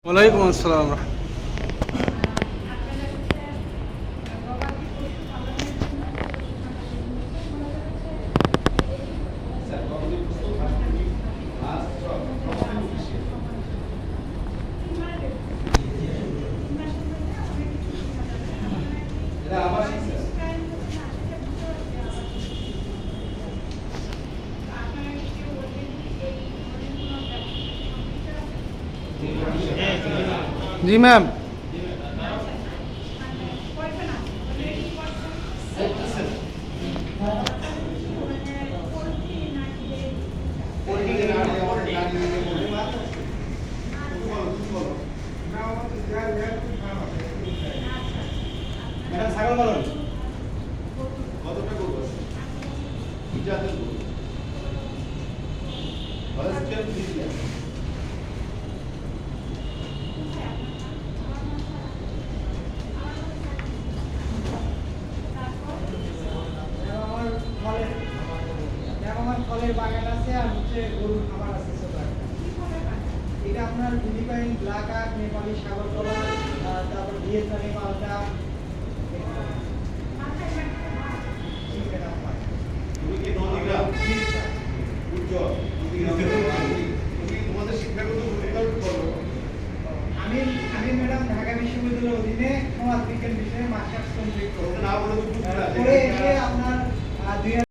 ওয়ালাইকুম আসসালাম। जी ma'am. Madam ছাগল পালন কতটা করবো কি জাতের গরু হলস্টিয়ান ফ্রিজিয়ান আমার ফলের বাগান আছে আর হচ্ছে গরুর খামার আছে ছোট একটা। এটা আপনার ফিলিপাইন ব্ল্যাক আক, নেপালি সাগরতলা, তারপর ভিয়েতনামি মালটা। তুমি কি নদীগ্রাম উজ্জ্বল তোমাদের শিক্ষাগত ভূমিকা বলো। আমি ম্যাডাম ঢাকা বিশ্ববিদ্যালয়ের অধীনে সমাজ বিজ্ঞান বিষয়ে মাস্টার্স কমপ্লিট না বলে তো করে এসে আপনার